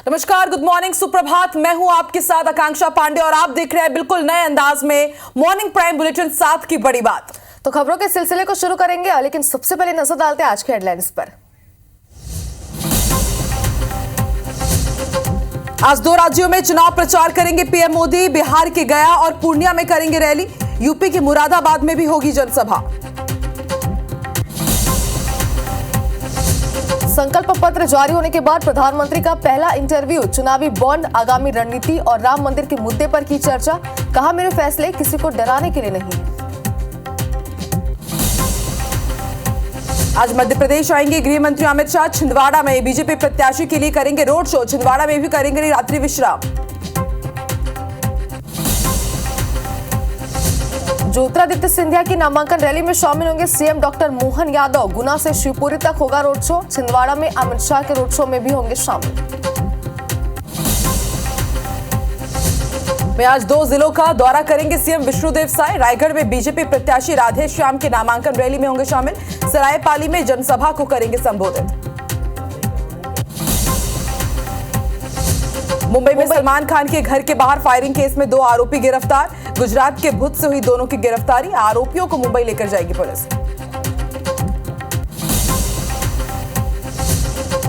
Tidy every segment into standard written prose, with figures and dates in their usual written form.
नमस्कार, good morning, सुप्रभात। मैं हूं आपके साथ आकांक्षा पांडे और आप देख रहे हैं बिल्कुल नए अंदाज में मॉर्निंग प्राइम बुलेटिन 7 की बड़ी बात। तो खबरों के सिलसिले को शुरू करेंगे, लेकिन सबसे पहले नजर डालते हैं आज के हेडलाइंस पर। आज 2 राज्यों में चुनाव प्रचार करेंगे पीएम मोदी। बिहार के गया और पूर्णिया में करेंगे रैली। यूपी के मुरादाबाद में भी होगी जनसभा। संकल्प पत्र जारी होने के बाद प्रधानमंत्री का पहला इंटरव्यू। चुनावी बॉन्ड, आगामी रणनीति और राम मंदिर के मुद्दे पर की चर्चा। कहा, मेरे फैसले किसी को डराने के लिए नहीं है। आज मध्य प्रदेश आएंगे गृह मंत्री अमित शाह। छिंदवाड़ा में बीजेपी प्रत्याशी के लिए करेंगे रोड शो। छिंदवाड़ा में भी करेंगे रात्रि विश्राम। ज्योतिरादित्य सिंधिया की नामांकन रैली में शामिल होंगे सीएम डॉक्टर मोहन यादव। गुना से शिवपुरी तक होगा रोड शो। छिंदवाड़ा में अमित शाह के रोड शो में भी होंगे शामिल। वे आज 2 जिलों का दौरा करेंगे सीएम विष्णुदेव साय। रायगढ़ में बीजेपी प्रत्याशी राधे श्याम के नामांकन रैली में होंगे शामिल। सरायपाली में जनसभा को करेंगे संबोधित। मुंबई में सलमान खान के घर के बाहर फायरिंग केस में 2 आरोपी गिरफ्तार। गुजरात के भुज से हुई दोनों की गिरफ्तारी। आरोपियों को मुंबई लेकर जाएगी पुलिस।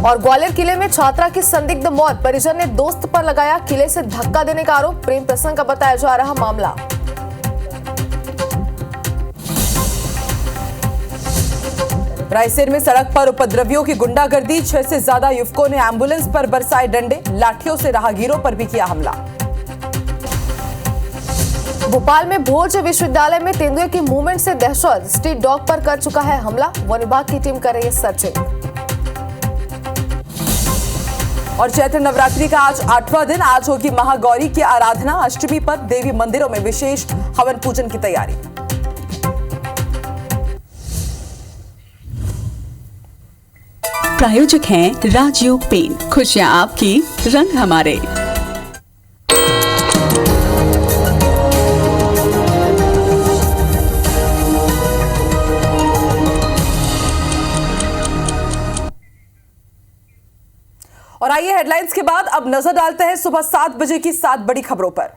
और ग्वालियर किले में छात्रा की संदिग्ध मौत। परिजन ने दोस्त पर लगाया किले से धक्का देने का आरोप। प्रेम प्रसंग का बताया जा रहा मामला। रायसेन में सड़क पर उपद्रवियों की गुंडागर्दी। 6 से ज्यादा युवकों ने एम्बुलेंस पर बरसाए डंडे। लाठियों से राहगीरों पर भी किया हमला। भोपाल में भोज विश्वविद्यालय में तेंदुए की मूवमेंट से दहशत। स्ट्रीट डॉग पर कर चुका है हमला। वन विभाग की टीम कर रही है सर्चिंग। और चैत्र नवरात्रि का आज 8वां दिन। आज होगी महागौरी की आराधना। अष्टमी पर देवी मंदिरों में विशेष हवन पूजन की तैयारी। प्रायोजक हैं राजयोग पेन। खुशियां आपकी, रंग हमारे। और आइए हेडलाइंस के बाद अब नजर डालते हैं सुबह 7 बजे की 7 बड़ी खबरों पर।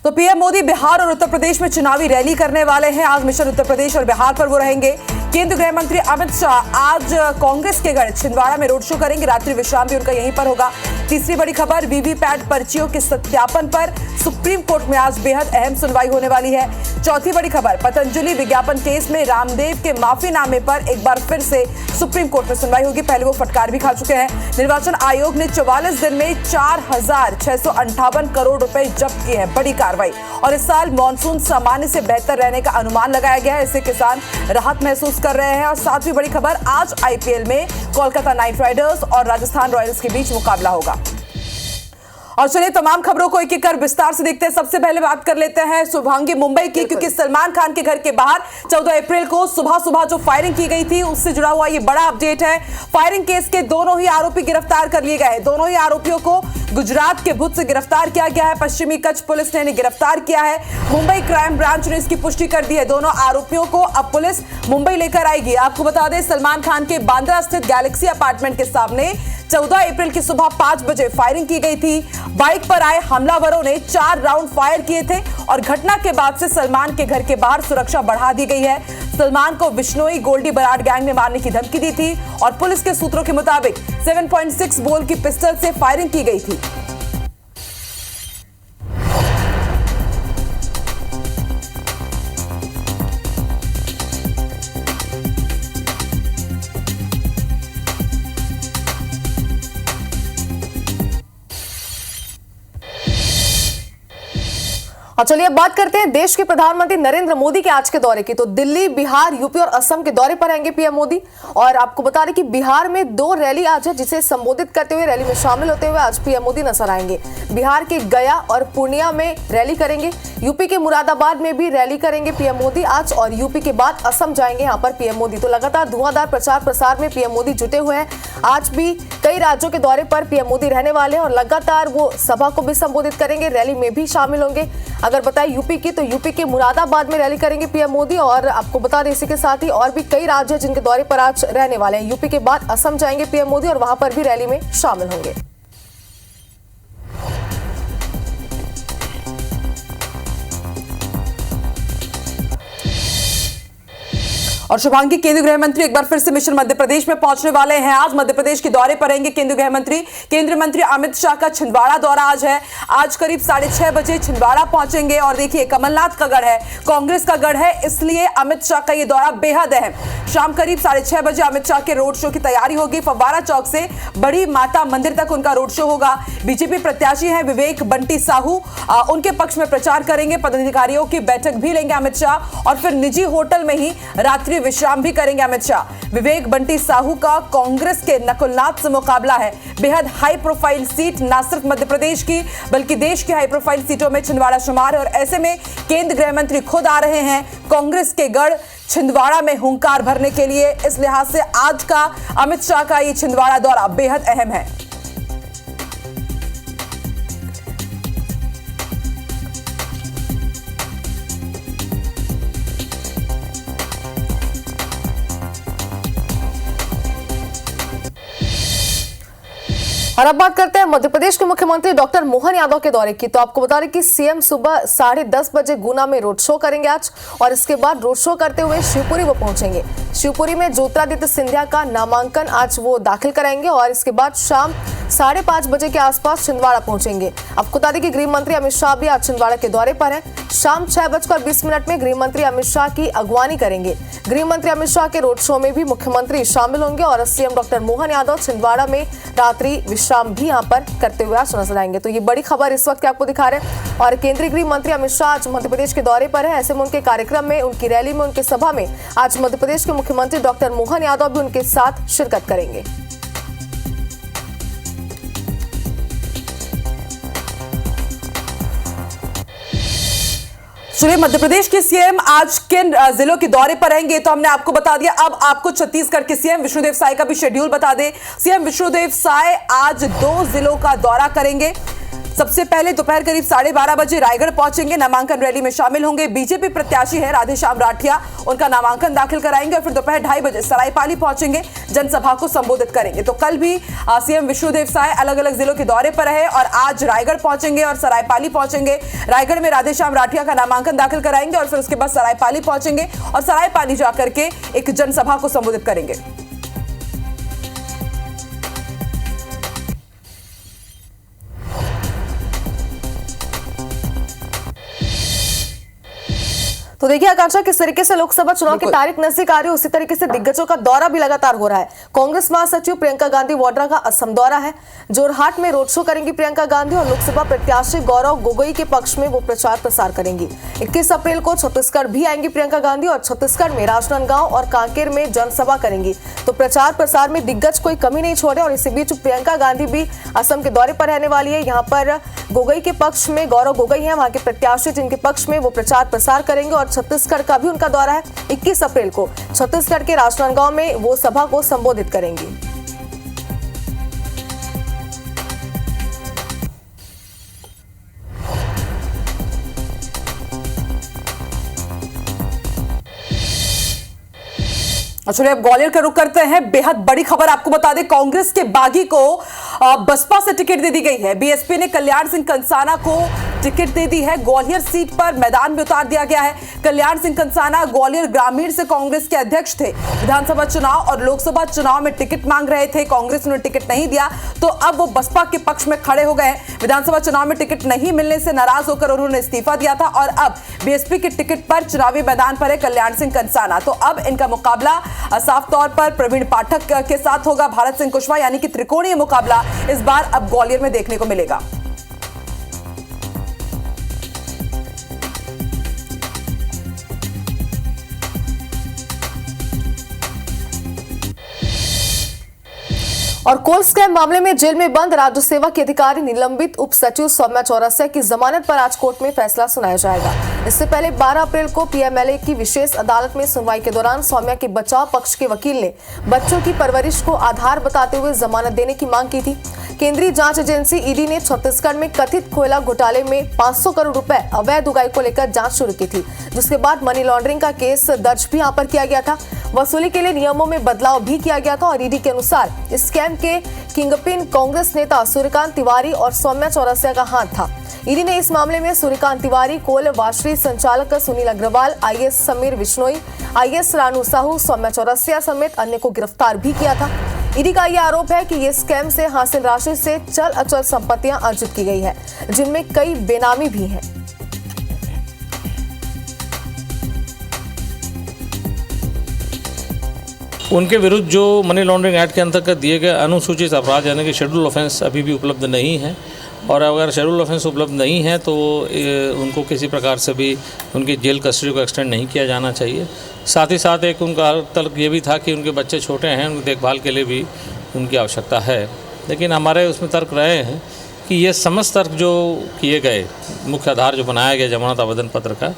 तो पीएम मोदी बिहार और उत्तर प्रदेश में चुनावी रैली करने वाले हैं। आज मिशन उत्तर प्रदेश और बिहार पर वो रहेंगे। केंद्रीय गृह मंत्री अमित शाह आज कांग्रेस के गढ़ छिंदवाड़ा में रोड शो करेंगे। रात्रि विश्राम भी उनका यहीं पर होगा। तीसरी बड़ी खबर, वीवीपैट पर्चियों के सत्यापन पर सुप्रीम कोर्ट में आज बेहद अहम सुनवाई होने वाली है। चौथी बड़ी खबर, पतंजलि विज्ञापन केस में रामदेव के माफीनामे पर एक बार फिर से सुप्रीम कोर्ट में सुनवाई होगी। पहले वो फटकार भी खा चुके हैं। निर्वाचन आयोग ने 44 दिन में 4,658 करोड़ रुपए जब्त किए हैं। बड़ी कार्रवाई। और इस साल मानसून सामान्य से बेहतर रहने का अनुमान लगाया गया है। इससे किसान राहत महसूस कर रहे हैं। और सातवीं बड़ी खबर, आज आईपीएल में कोलकाता नाइट राइडर्स और राजस्थान रॉयल्स के बीच मुकाबला होगा। और चलिए तमाम खबरों को एक एक कर विस्तार से देखते हैं। सबसे पहले बात कर लेते हैं शुभांगी मुंबई की, क्योंकि सलमान खान के घर के बाहर 14 अप्रैल को सुबह सुबह जो फायरिंग की गई थी उससे जुड़ा हुआ ये बड़ा अपडेट है। फायरिंग केस के दोनों ही आरोपी गिरफ्तार कर लिए गए हैं। दोनों ही आरोपियों को गुजरात के भुज से गिरफ्तार किया गया है। पश्चिमी कच्छ पुलिस ने गिरफ्तार किया है। मुंबई क्राइम ब्रांच ने इसकी पुष्टि कर दी है। दोनों आरोपियों को अब पुलिस मुंबई लेकर आएगी। आपको बता दें, सलमान खान के बांद्रा स्थित गैलेक्सी अपार्टमेंट के सामने 14 अप्रैल की सुबह 5 बजे फायरिंग की गई थी। बाइक पर आए हमलावरों ने 4 राउंड फायर किए थे और घटना के बाद से सलमान के घर के बाहर सुरक्षा बढ़ा दी गई है। सलमान को बिश्नोई गोल्डी बराड गैंग ने मारने की धमकी दी थी और पुलिस के सूत्रों के मुताबिक 7.6 बोल की पिस्टल से फायरिंग की गई थी। और चलिए अब बात करते हैं देश के प्रधानमंत्री नरेंद्र मोदी के आज के दौरे की। तो दिल्ली, बिहार, यूपी और असम के दौरे पर आएंगे पीएम मोदी। और आपको बता दें कि बिहार में 2 रैली आज है, जिसे संबोधित करते हुए, रैली में शामिल होते हुए आज पीएम मोदी नजर आएंगे। बिहार के गया और पूर्णिया में रैली करेंगे। यूपी के मुरादाबाद में भी रैली करेंगे पीएम मोदी आज। और यूपी के बाद असम जाएंगे यहाँ पर पीएम मोदी। तो लगातार धुआंधार प्रचार प्रसार में पीएम मोदी जुटे हुए हैं। आज भी कई राज्यों के दौरे पर पीएम मोदी रहने वाले हैं और लगातार वो सभा को भी संबोधित करेंगे, रैली में भी शामिल होंगे। अगर बताएं यूपी की, तो यूपी के मुरादाबाद में रैली करेंगे पीएम मोदी। और आपको बता दें इसी के साथ ही और भी कई राज्य हैं जिनके दौरे पर आज रहने वाले हैं। यूपी के बाद असम जाएंगे पीएम मोदी और वहां पर भी रैली में शामिल होंगे। और शुभांगी, केंद्रीय गृह मंत्री एक बार फिर से मिशन मध्य प्रदेश में पहुंचने वाले हैं। आज मध्य प्रदेश के दौरे पर रहेंगे केंद्रीय गृह मंत्री। केंद्रीय मंत्री अमित शाह का छिंदवाड़ा दौरा आज है। आज करीब 6:30 बजे छिंदवाड़ा पहुंचेंगे। और देखिए, कमलनाथ का गढ़ है, कांग्रेस का गढ़ है, इसलिए अमित शाह का यह दौरा बेहद अहम। शाम करीब 6:30 बजे अमित शाह के रोड शो की तैयारी होगी। फव्वारा चौक से बड़ी माता मंदिर तक उनका रोड शो होगा। बीजेपी प्रत्याशी हैं विवेक बंटी साहू, उनके पक्ष में प्रचार करेंगे। पदाधिकारियों की बैठक भी लेंगे अमित शाह और फिर निजी होटल में ही रात्रि विश्राम भी करेंगे अमित शाह। विवेक बंटी साहू का कांग्रेस के नकुलनाथ से मुकाबला है। बेहद हाई प्रोफाइल सीट, ना सिर्फ मध्य प्रदेश की बल्कि देश की हाई प्रोफाइल सीटों में छिंदवाड़ा शुमार है। और ऐसे में केंद्रीय गृह मंत्री खुद आ रहे हैं कांग्रेस के गढ़ छिंदवाड़ा में हुंकार भरने के लिए। इस लिहाज से आज का अमित शाह का ये छिंदवाड़ा दौरा बेहद अहम है। और अब बात करते हैं मध्य प्रदेश के मुख्यमंत्री डॉक्टर मोहन यादव के दौरे की। तो आपको बता दें कि सीएम सुबह 10:30 बजे गुना में रोड शो करेंगे आज, और इसके बाद रोड शो करते हुए शिवपुरी वो पहुंचेंगे। शिवपुरी में ज्योतिरादित्य सिंधिया का नामांकन आज वो दाखिल कराएंगे और इसके बाद शाम 5:30 बजे के आसपास छिंदवाड़ा पहुंचेंगे। आपको बता दें कि गृह मंत्री अमित शाह भी आज छिंदवाड़ा के दौरे पर हैं। शाम 6:20 में गृह मंत्री अमित शाह की अगवानी करेंगे। गृह मंत्री अमित शाह के रोड शो में भी मुख्यमंत्री शामिल होंगे और सीएम डॉक्टर मोहन यादव छिंदवाड़ा में रात्रि विश्राम भी यहां पर करते हुए आज नजर आएंगे। तो ये बड़ी खबर इस वक्त आपको दिखा रहे हैं। और केंद्रीय गृह मंत्री अमित शाह आज मध्य प्रदेश के दौरे पर है। ऐसे में उनके कार्यक्रम में, उनकी रैली में, उनके सभा में आज मध्य प्रदेश के मुख्यमंत्री डॉक्टर मोहन यादव भी उनके साथ शिरकत करेंगे। चलिए, मध्य प्रदेश के सीएम आज किन जिलों के दौरे पर रहेंगे तो हमने आपको बता दिया। अब आपको छत्तीसगढ़ के सीएम विष्णुदेव साय का भी शेड्यूल बता दें। सीएम विष्णुदेव साय आज 2 जिलों का दौरा करेंगे। सबसे पहले दोपहर करीब 12:30 बजे रायगढ़ पहुंचेंगे, नामांकन रैली में शामिल होंगे। बीजेपी प्रत्याशी है राधेश्याम राठिया, उनका नामांकन दाखिल कराएंगे और फिर दोपहर 2:30 बजे सरायपाली पहुंचेंगे, जनसभा को संबोधित करेंगे। तो कल भी सीएम विष्णुदेव साय अलग अलग जिलों के दौरे पर रहे और आज रायगढ़ पहुंचेंगे और सरायपाली पहुंचेंगे। रायगढ़ में राधेश्याम राठिया का नामांकन दाखिल कराएंगे और फिर उसके बाद सरायपाली पहुंचेंगे और सरायपाली जाकर के एक जनसभा को संबोधित करेंगे। तो देखिए आकांक्षा, किस तरीके से लोकसभा चुनाव की तारीख नजदीक आ रही है, उसी तरीके से दिग्गजों का दौरा भी लगातार हो रहा है। कांग्रेस महासचिव प्रियंका गांधी वाड्रा का असम दौरा है। जोरहाट में रोड शो करेंगी प्रियंका गांधी और लोकसभा प्रत्याशी गौरव गोगोई के पक्ष में वो प्रचार प्रसार करेंगी। 21 अप्रैल को छत्तीसगढ़ भी आएंगी प्रियंका गांधी और छत्तीसगढ़ में राजनांदगांव और कांकेर में जनसभा करेंगी। तो प्रचार प्रसार में दिग्गज कोई कमी नहीं छोड़े। और इसी बीच प्रियंका गांधी भी असम के दौरे पर रहने वाली है। यहाँ पर गोगोई के पक्ष में गौरव गोगोई है वहां के प्रत्याशी, जिनके पक्ष में वो प्रचार प्रसार करेंगे। और छत्तीसगढ़ का भी उनका दौरा है। 21 अप्रैल को छत्तीसगढ़ के राजनांदगांव में वो सभा को संबोधित करेंगी। चलिए, अब ग्वालियर का रुख करते हैं। बेहद बड़ी खबर आपको बता दें, कांग्रेस के बागी को बसपा से टिकट दे दी गई है। बीएसपी ने कल्याण सिंह कंसाना को टिकट दे दी है। ग्वालियर सीट पर मैदान में उतार दिया गया है। कल्याण सिंह कंसाना ग्वालियर ग्रामीण से कांग्रेस के अध्यक्ष थे। विधानसभा चुनाव और लोकसभा चुनाव में टिकट मांग रहे थे, कांग्रेस ने टिकट नहीं दिया, तो अब वो बसपा के पक्ष में खड़े हो गए। विधानसभा चुनाव में टिकट नहीं मिलने से नाराज होकर उन्होंने इस्तीफा दिया था और अब बीएसपी के टिकट पर चुनावी मैदान पर है कल्याण सिंह कंसाना। तो अब इनका मुकाबला साफ तौर पर प्रवीण पाठक के साथ होगा, भारत सिंह कुशवाहा, यानी कि त्रिकोणीय मुकाबला इस बार अब ग्वालियर में देखने को मिलेगा। और कोल स्कैम मामले में जेल में बंद राज्य सेवा के अधिकारी निलंबित उप सचिव सौम्या चौरसिया की जमानत पर आज कोर्ट में फैसला सुनाया जाएगा। इससे पहले 12 अप्रैल को पीएमएलए की विशेष अदालत में सुनवाई के दौरान सौम्या के बचाव पक्ष के वकील ने बच्चों की परवरिश को आधार बताते हुए जमानत देने की मांग की थी। केंद्रीय जांच एजेंसी ईडी ने छत्तीसगढ़ में कथित कोयला घोटाले में 500 करोड़ रुपए अवैध उगाही को लेकर जांच शुरू की थी, जिसके बाद मनी लॉन्ड्रिंग का केस दर्ज भी यहां पर किया गया था। वसूली के लिए नियमों में बदलाव भी किया गया था और ईडी के अनुसार इस स्कैम के किंगपिन कांग्रेस नेता सूर्यकांत तिवारी और सौम्या चौरसिया का हाथ था। ईडी ने इस मामले में सूर्यकांत तिवारी, कोल वाशरी संचालक सुनील अग्रवाल, आईएएस समीर बिश्नोई, आईएएस रानू साहू, सौम्या चौरसिया समेत अन्य को गिरफ्तार भी किया था। ईडी का यह आरोप है कि ये स्कैम से हासिल राशि से चल अचल संपत्तियां अर्जित की गई है, जिनमें कई बेनामी भी हैं। उनके विरुद्ध जो मनी लॉन्ड्रिंग एक्ट के अंतर्गत दिए गए अनुसूचित अपराध यानी कि शेड्यूल ऑफेंस अभी भी उपलब्ध नहीं है, और अगर शेड्यूल ऑफेंस उपलब्ध नहीं है तो उनको किसी प्रकार से भी उनकी जेल कस्टडी को एक्सटेंड नहीं किया जाना चाहिए। साथ ही साथ एक उनका तर्क ये भी था कि उनके बच्चे छोटे हैं, उनकी देखभाल के लिए भी उनकी आवश्यकता है। लेकिन हमारे उसमें तर्क रहे हैं कि ये समस्त तर्क जो किए गए, मुख्य आधार जो बनाया गया जमानत आवेदन पत्र का,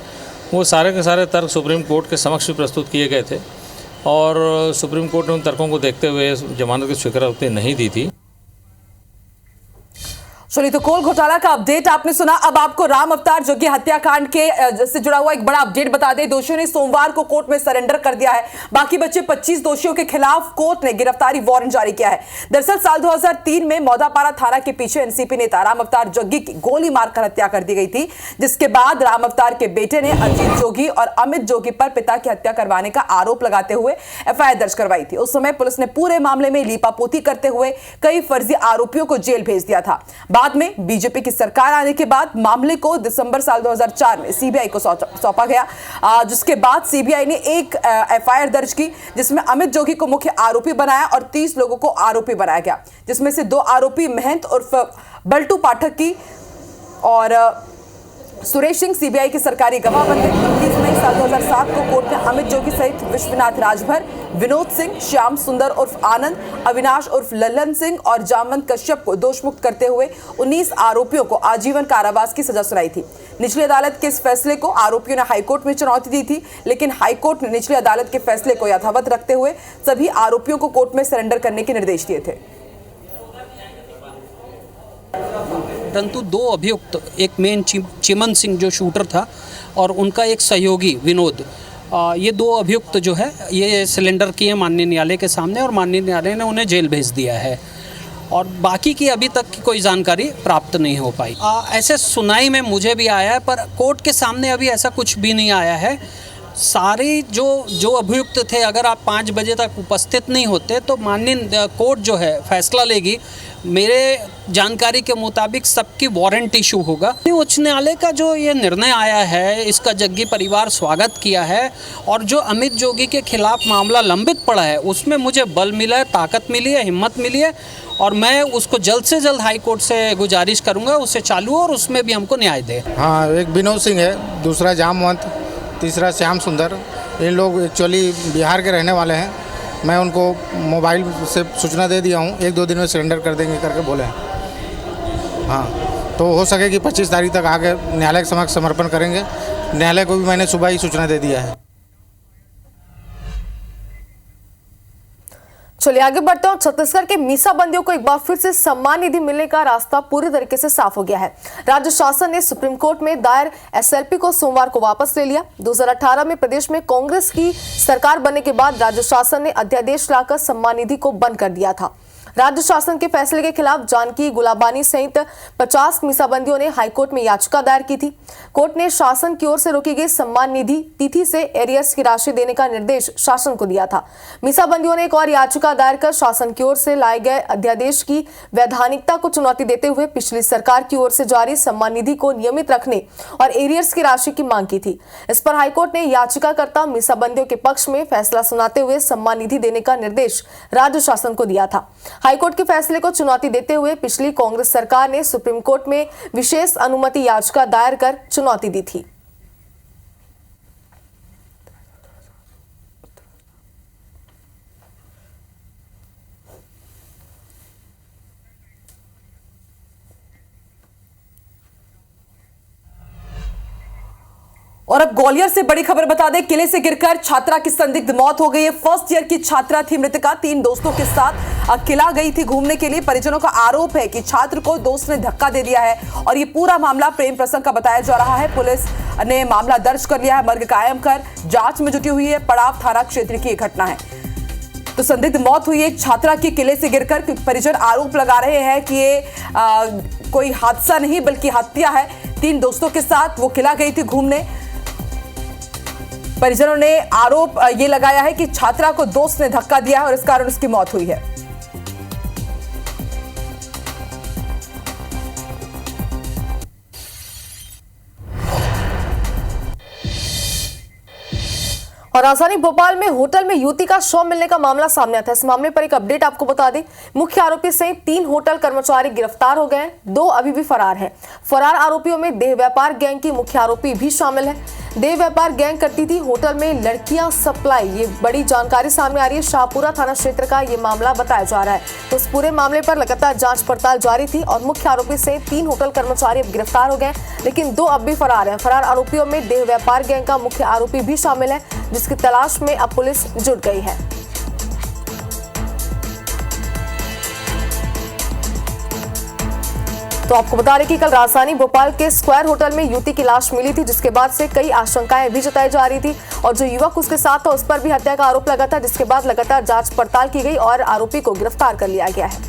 वो सारे के सारे तर्क सुप्रीम कोर्ट के समक्ष भी प्रस्तुत किए गए थे और सुप्रीम कोर्ट ने उन तर्कों को देखते हुए जमानत की स्वीकृति नहीं दी थी। चलिए, तो कोल घोटाला का अपडेट आपने सुना। अब आपको राम अवतार जोगी हत्याकांड के से जुड़ा हुआ एक बड़ा अपडेट बता दें। दोषियों ने सोमवार को कोर्ट में सरेंडर कर दिया है। बाकी बचे 25 दोषियों के खिलाफ कोर्ट ने गिरफ्तारी वारंट जारी किया है। दरअसल साल 2003 में मौदापारा थाना के पीछे एनसीपी नेता राम अवतार जोगी की गोली मारकर हत्या कर दी गई थी, जिसके बाद राम अवतार के बेटे ने अजीत जोगी और अमित जोगी पर पिता की हत्या करवाने का आरोप लगाते हुए एफआईआर दर्ज करवाई थी। उस समय पुलिस ने पूरे मामले में लीपापोती करते हुए कई फर्जी आरोपियों को जेल भेज दिया था। बाद में बीजेपी की सरकार आने के बाद मामले को दिसंबर साल 2004 में सीबीआई को सौंपा गया, जिसके बाद सीबीआई ने एक एफआईआर दर्ज की, जिसमें अमित जोगी को मुख्य आरोपी बनाया और 30 लोगों को आरोपी बनाया गया, जिसमें से 2 आरोपी महंत उर्फ बल्टू पाठक की और सुरेश सिंह सीबीआई के सरकारी गवाह बन गए। 29 मई साल 2007 को कोर्ट ने अमित जोगी सहित विश्वनाथ राजभर, विनोद सिंह, श्याम सुंदर उर्फ आनंद, अविनाश उर्फ लल्लन सिंह और जामवंत कश्यप को दोषमुक्त करते हुए 19 आरोपियों को आजीवन कारावास की सजा सुनाई थी। निचली अदालत के इस फैसले को आरोपियों ने हाईकोर्ट में चुनौती दी थी, लेकिन हाईकोर्ट ने निचली अदालत के फैसले को यथावत रखते हुए सभी आरोपियों को कोर्ट में सरेंडर करने के निर्देश दिए थे। परंतु 2 अभियुक्त, एक मेन चिमन सिंह जो शूटर था और उनका एक सहयोगी विनोद, ये 2 अभियुक्त जो है ये सिलेंडर किए माननीय न्यायालय के सामने और माननीय न्यायालय ने उन्हें जेल भेज दिया है और बाकी की अभी तक की कोई जानकारी प्राप्त नहीं हो पाई। ऐसे सुनाई में मुझे भी आया है, पर कोर्ट के सामने अभी ऐसा कुछ भी नहीं आया है। सारे जो अभियुक्त थे, अगर आप 5 बजे तक उपस्थित नहीं होते तो माननीय कोर्ट जो है फैसला लेगी। मेरे जानकारी के मुताबिक सबकी वारंट इशू होगा। उच्च न्यायालय का जो ये निर्णय आया है, इसका जग्गी परिवार स्वागत किया है और जो अमित जोगी के खिलाफ मामला लंबित पड़ा है उसमें मुझे बल मिला है, ताकत मिली है, हिम्मत मिली है और मैं उसको जल्द से जल्द हाई कोर्ट से गुजारिश करूँगा उससे चालू और उसमें भी हमको न्याय दे। हाँ, एक विनोद सिंह है, दूसरा जामवंत, तीसरा श्याम सुंदर। इन लोग एक्चुअली बिहार के रहने वाले हैं। मैं उनको मोबाइल से सूचना दे दिया हूँ, 1-2 दिन में सरेंडर कर देंगे करके बोले हैं। हाँ, तो हो सके कि 25 तारीख तक आके न्यायालय के समक्ष समर्पण करेंगे। न्यायालय को भी मैंने सुबह ही सूचना दे दिया है। चलिए आगे बढ़ते हैं। छत्तीसगढ़ के मीसाबंदियों को एक बार फिर से सम्मान निधि मिलने का रास्ता पूरी तरीके से साफ हो गया है। राज्य शासन ने सुप्रीम कोर्ट में दायर एसएलपी को सोमवार को वापस ले लिया। 2018 में प्रदेश में कांग्रेस की सरकार बनने के बाद राज्य शासन ने अध्यादेश लाकर सम्मान निधि को बंद कर दिया था। राज्य शासन के फैसले के खिलाफ जानकी गुलाबानी सहित 50 मीसाबंदियों ने हाईकोर्ट में याचिका दायर की थी। कोर्ट ने शासन की ओर से रोकी गई सम्मान निधि तिथि से एरियर्स की राशि देने का निर्देश शासन को दिया था। मीसाबंदियों ने एक और याचिका दायर कर शासन की ओर से लाए गए अध्यादेश की वैधानिकता को चुनौती देते हुए पिछली सरकार की ओर से जारी सम्मान निधि को नियमित रखने और एरियर्स की राशि की मांग की थी। इस पर हाईकोर्ट ने याचिकाकर्ता मीसाबंदियों के पक्ष में फैसला सुनाते हुए सम्मान निधि देने का निर्देश राज्य शासन को दिया था। हाईकोर्ट के फैसले को चुनौती देते हुए पिछली कांग्रेस सरकार ने सुप्रीम कोर्ट में विशेष अनुमति याचिका दायर कर चुनौती दी थी। और अब ग्वालियर से बड़ी खबर बता दें, किले से गिरकर छात्रा की संदिग्ध मौत हो गई है। फर्स्ट ईयर की छात्रा थी मृतका, 3 दोस्तों के साथ किला गई थी घूमने के लिए। परिजनों का आरोप है कि छात्र को दोस्त ने धक्का दे दिया है और ये पूरा मामला प्रेम प्रसंग का बताया जा रहा है। पुलिस ने मामला दर्ज कर लिया है, मर्ग कायम कर जांच में जुटी हुई है। पड़ाव थाना क्षेत्र की घटना है। तो संदिग्ध मौत हुई एक छात्रा की किले से गिरकर। परिजन आरोप लगा रहे हैं कि ये कोई हादसा नहीं बल्कि हत्या है। 3 दोस्तों के साथ वो किला गई थी घूमने। परिजनों ने आरोप ये लगाया है कि छात्रा को दोस्त ने धक्का दिया है और इस कारण उसकी मौत हुई है। और राजधानी भोपाल में होटल में युवती का शव मिलने का मामला सामने आता है। इस मामले पर एक अपडेट आपको बता दें, मुख्य आरोपी सहित 3 होटल कर्मचारी गिरफ्तार हो गए, 2 अभी भी फरार हैं। फरार आरोपियों में देह व्यापार गैंग की मुख्य आरोपी भी शामिल है। देह व्यापार गैंग करती थी होटल में लड़कियां सप्लाई। ये बड़ी जानकारी सामने आ रही है। शाहपुरा थाना क्षेत्र का ये मामला बताया जा रहा है। तो इस पूरे मामले पर लगातार जांच पड़ताल जारी थी और मुख्य आरोपी से 3 होटल कर्मचारी अब गिरफ्तार हो गए, लेकिन 2 अब भी फरार हैं। फरार आरोपियों में देह व्यापार गैंग का मुख्य आरोपी भी शामिल है, जिसकी तलाश में अब पुलिस जुट गई है। तो आपको बता दें कि कल राजधानी भोपाल के स्क्वायर होटल में युवती की लाश मिली थी, जिसके बाद से कई आशंकाएं भी जताई जा रही थी और जो युवक उसके साथ था उस पर भी हत्या का आरोप लगा था, जिसके बाद लगातार जांच पड़ताल की गई और आरोपी को गिरफ्तार कर लिया गया है।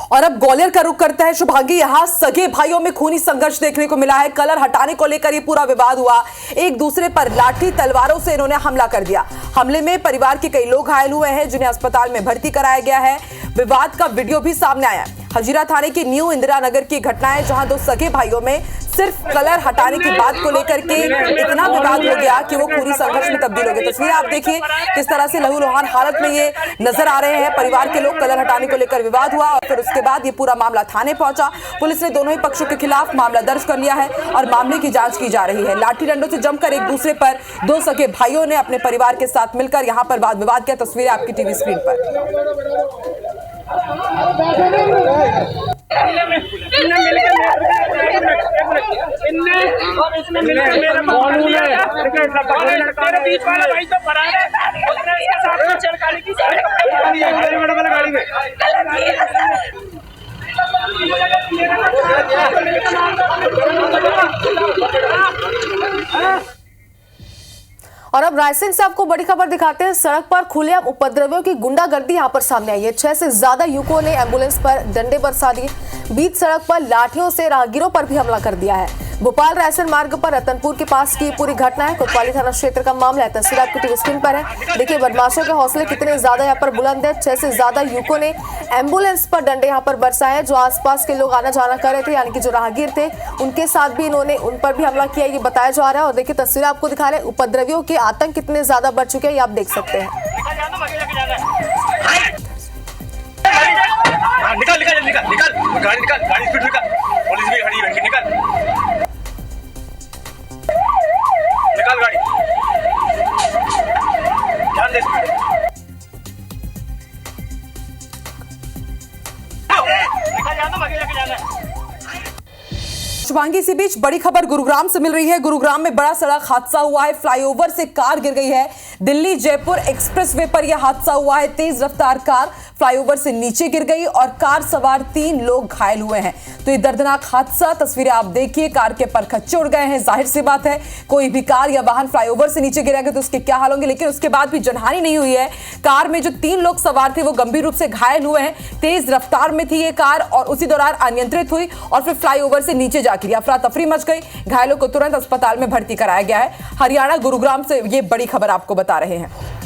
और अब ग्वालियर का रुख करता है शुभांगी। यहाँ सगे भाइयों में खूनी संघर्ष देखने को मिला है। कलर हटाने को लेकर ये पूरा विवाद हुआ। एक दूसरे पर लाठी तलवारों से इन्होंने हमला कर दिया। हमले में परिवार के कई लोग घायल हुए हैं, जिन्हें अस्पताल में भर्ती कराया गया है। विवाद का वीडियो भी सामने आया है। हजीरा थाने के न्यू इंदिरा नगर की घटना है, जहां 2 सगे भाइयों में सिर्फ कलर हटाने की बात को लेकर के इतना विवाद हो गया कि वो पूरी संघर्ष में तब्दील हो गई। तस्वीरें आप देखिए किस तरह से लहूलुहान हालत में ये नजर आ रहे हैं। परिवार के लोग, कलर हटाने को लेकर विवाद हुआ और फिर उसके बाद ये पूरा मामला थाने पहुंचा। पुलिस ने दोनों ही पक्षों के खिलाफ मामला दर्ज कर लिया है और मामले की जांच की जा रही है। लाठी डंडों से जमकर एक दूसरे पर 2 सगे भाइयों ने अपने परिवार के साथ मिलकर यहाँ पर वाद विवाद किया। तस्वीरें आपकी टीवी स्क्रीन पर। और अब रायसेन से आपको बड़ी खबर दिखाते हैं। सड़क पर खुलेआम उपद्रवियों की गुंडागर्दी यहां पर सामने आई है। 6 से ज्यादा युवकों ने एम्बुलेंस पर डंडे बरसा दिए। बीच सड़क पर लाठियों से राहगीरों पर भी हमला कर दिया है। भोपाल रायसेन मार्ग पर रतनपुर के पास की पूरी घटना है। कोतवाली थाना क्षेत्र का मामला है। तस्वीर आपकी टीवी स्क्रीन पर है। देखिए बदमाशों के हौसले कितने ज्यादा यहाँ पर बुलंद है। 6 से ज्यादा युवकों ने एम्बुलेंस पर डंडे यहाँ पर बरसाए। जो आसपास के लोग आना जाना कर रहे थे, यानी कि जो राहगीर थे, उनके साथ भी इन्होंने उन पर भी हमला किया, ये बताया जा रहा है। और देखिए तस्वीर आपको दिखा रहे हैं, उपद्रवियों के आतंक कितने ज्यादा बढ़ चुके हैं, ये आप देख सकते हैं। निकल निकल निकल निकल गाड़ी निकल, गाड़ी स्पीड निकल, पुलिस भी खड़ी है, निकल निकल गाड़ी, ध्यान दे स्पीड, निकल जाना, आगे लेके जाना है। शुभांगी, इसी बीच बड़ी खबर गुरुग्राम से मिल रही है। गुरुग्राम में बड़ा सड़क हादसा हुआ है। फ्लाईओवर से कार गिर गई है। दिल्ली जयपुर एक्सप्रेसवे पर यह हादसा हुआ है। तेज रफ्तार कार फ्लाईओवर से नीचे गिर गई और कार सवार 3 लोग घायल हुए हैं। तो ये दर्दनाक हादसा, तस्वीरें आप देखिए, कार के परखच्चे उड़ गए हैं। जाहिर सी बात है, कोई भी कार या वाहन फ्लाईओवर से नीचे गिरेगा तो उसके क्या हाल होंगे। लेकिन उसके बाद भी जनहानि नहीं हुई है। कार में जो 3 लोग सवार थे वो गंभीर रूप से घायल हुए हैं। तेज रफ्तार में थी ये कार और उसी दौरान अनियंत्रित हुई और फिर फ्लाईओवर से नीचे जाकर अफरा तफरी मच गई। घायलों को तुरंत अस्पताल में भर्ती कराया गया है। हरियाणा गुरुग्राम से ये बड़ी खबर आपको बता रहे हैं।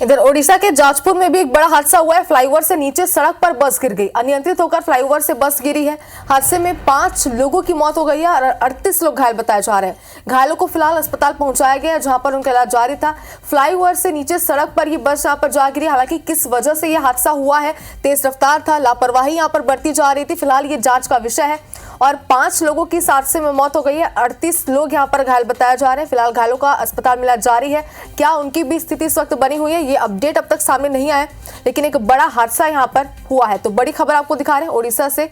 इधर ओडिशा के जाजपुर में भी एक बड़ा हादसा हुआ है। फ्लाईओवर से नीचे सड़क पर बस गिर गई। अनियंत्रित होकर फ्लाईओवर से बस गिरी है। हादसे में 5 लोगों की मौत हो गई है और 38 लोग घायल बताए जा रहे हैं। घायलों को फिलहाल अस्पताल पहुंचाया गया है, जहां पर उनका इलाज जारी था। फ्लाईओवर से नीचे सड़क पर ये बस यहाँ पर जा गिरी। हालांकि किस वजह से यह हादसा हुआ है, तेज रफ्तार था, लापरवाही यहाँ पर बरती जा रही थी, फिलहाल ये जांच का विषय है। और 5 लोगों की इस हादसे में मौत हो गई है। 38 लोग यहाँ पर घायल बताए जा रहे हैं। फिलहाल घायलों का अस्पताल में इलाज जारी है। क्या उनकी भी स्थिति इस वक्त बनी हुई है, ये अपडेट अब तक सामने नहीं आया, लेकिन एक बड़ा हादसा यहाँ पर हुआ है। तो बड़ी खबर आपको दिखा रहे हैं ओडिशा से,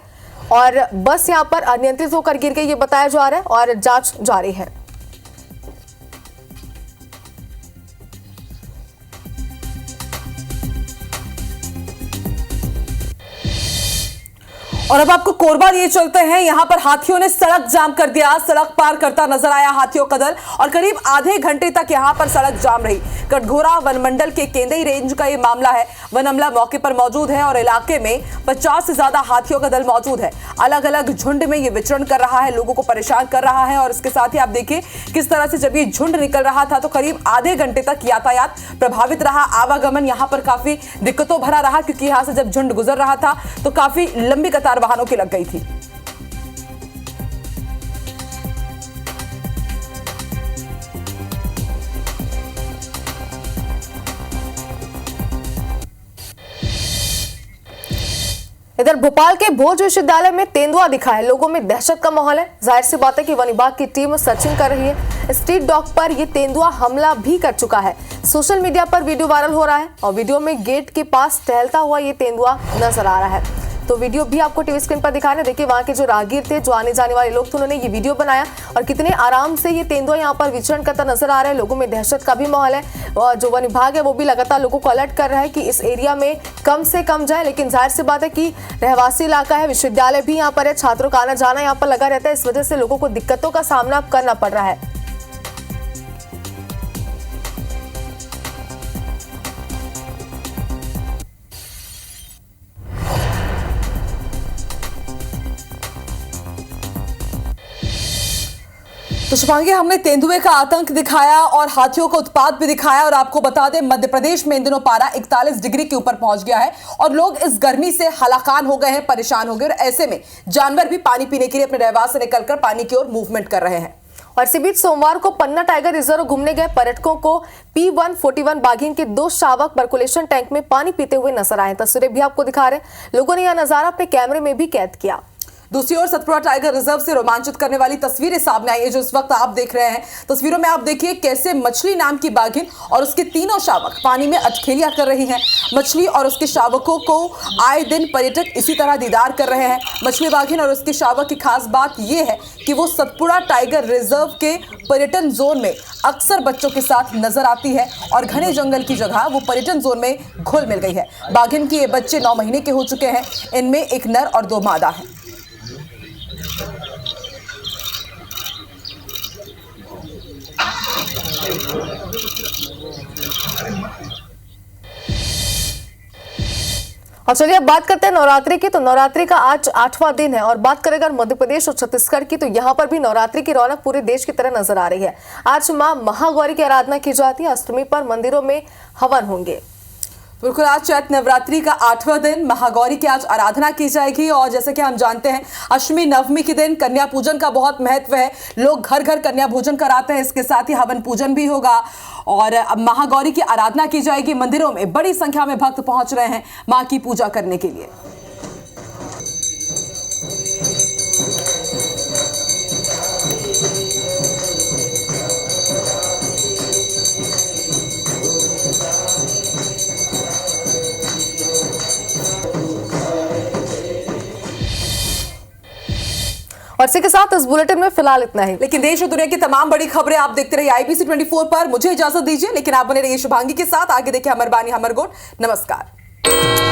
और बस यहाँ पर अनियंत्रित होकर गिर गई, ये बताया जा रहा है और जांच जारी है। और अब आपको कोरबा लिए चलते हैं। यहां पर हाथियों ने सड़क जाम कर दिया। सड़क पार करता नजर आया हाथियों का दल और करीब आधे घंटे तक यहां पर सड़क जाम रही। कटघोरा वन मंडल के केंदई रेंज का ये मामला है। वन अमला मौके पर मौजूद है और इलाके में 50 से ज्यादा हाथियों का दल मौजूद है। अलग अलग झुंड में ये विचरण कर रहा है, लोगों को परेशान कर रहा है। और इसके साथ ही आप देखिए किस तरह से जब ये झुंड निकल रहा था तो करीब आधे घंटे तक यातायात प्रभावित रहा। आवागमन यहाँ पर काफी दिक्कतों भरा रहा, क्योंकि यहाँ से जब झुंड गुजर रहा था तो काफी लंबी कतार वाहनों की लग गई थी। इधर भोपाल के भोज विश्वविद्यालय में तेंदुआ दिखा है। लोगों में दहशत का माहौल है। जाहिर सी बात है कि वन विभाग की टीम सर्चिंग कर रही है। स्ट्रीट डॉग पर यह तेंदुआ हमला भी कर चुका है। सोशल मीडिया पर वीडियो वायरल हो रहा है और वीडियो में गेट के पास टहलता हुआ ये तेंदुआ नजर आ रहा है। तो वीडियो भी आपको टीवी स्क्रीन पर दिखा रहे हैं। देखिए वहां के जो राहगीर थे, जो आने जाने वाले लोग थे, उन्होंने ये वीडियो बनाया और कितने आराम से ये तेंदुआ यहाँ पर विचरण करता नजर आ रहा है। लोगों में दहशत का भी माहौल है और जो वन विभाग है वो भी लगातार लोगों को अलर्ट कर रहा है कि इस एरिया में कम से कम जाए। लेकिन जाहिर सी बात है कि रहवासी इलाका है, विश्वविद्यालय भी यहाँ पर है, छात्रों का आना जाना यहाँ पर लगा रहता है। इस वजह से लोगों को दिक्कतों का सामना करना पड़ रहा है। तो शुभांगी, हमने तेंदुए का आतंक दिखाया और हाथियों का उत्पात भी दिखाया। और आपको बता दें, मध्य प्रदेश में इन दिनों पारा 41 डिग्री के ऊपर पहुंच गया है और लोग इस गर्मी से हलाकान हो गए हैं, परेशान हो गए। और ऐसे में जानवर भी पानी पीने के लिए अपने रहवास से निकलकर पानी की ओर मूवमेंट कर रहे हैं। और इसी बीच सोमवार को पन्ना टाइगर रिजर्व घूमने गए पर्यटकों को P141 बाघिन के 2 शावक पर्कुलेशन टैंक में पानी पीते हुए नजर आए। तस्वीरें भी आपको दिखा रहे हैं। लोगों ने यह नजारा अपने कैमरे में भी कैद किया। दूसरी ओर सतपुड़ा टाइगर रिजर्व से रोमांचित करने वाली तस्वीरें सामने आई है, जो इस वक्त आप देख रहे हैं। तस्वीरों में आप देखिए कैसे मछली नाम की बाघिन और उसके 3 शावक पानी में अटखेलियां कर रही हैं। मछली और उसके शावकों को आए दिन पर्यटक इसी तरह दीदार कर रहे हैं। मछली बाघिन और उसके शावक की खास बात यह है कि वो सतपुड़ा टाइगर रिजर्व के पर्यटन जोन में अक्सर बच्चों के साथ नजर आती है और घने जंगल की जगह वो पर्यटन जोन में घुल मिल गई है। बाघिन के ये बच्चे 9 महीने के हो चुके हैं। इनमें एक नर और 2 मादा हैं। और चलिए अब बात करते हैं नवरात्रि की। तो नवरात्रि का आज 8वां दिन है और बात करें अगर मध्य प्रदेश और छत्तीसगढ़ की, तो यहाँ पर भी नवरात्रि की रौनक पूरे देश की तरह नजर आ रही है। आज मां महागौरी की आराधना की जाती है। अष्टमी पर मंदिरों में हवन होंगे। बिल्कुल, आज चैत्र नवरात्रि का 8वां दिन, महागौरी की आज आराधना की जाएगी। और जैसे कि हम जानते हैं, अष्टमी नवमी के दिन कन्या पूजन का बहुत महत्व है। लोग घर घर कन्या भोजन कराते हैं, इसके साथ ही हवन पूजन भी होगा। और अब महागौरी की आराधना की जाएगी। मंदिरों में बड़ी संख्या में भक्त पहुंच रहे हैं मां की पूजा करने के लिए। और इसी के साथ इस बुलेटिन में फिलहाल इतना ही। लेकिन देश और दुनिया की तमाम बड़ी खबरें आप देखते रहिए IBC 24 पर। मुझे इजाजत दीजिए, लेकिन आप बने रहिए शुभांगी के साथ। आगे देखिए हमर बानी हमर गोट। नमस्कार।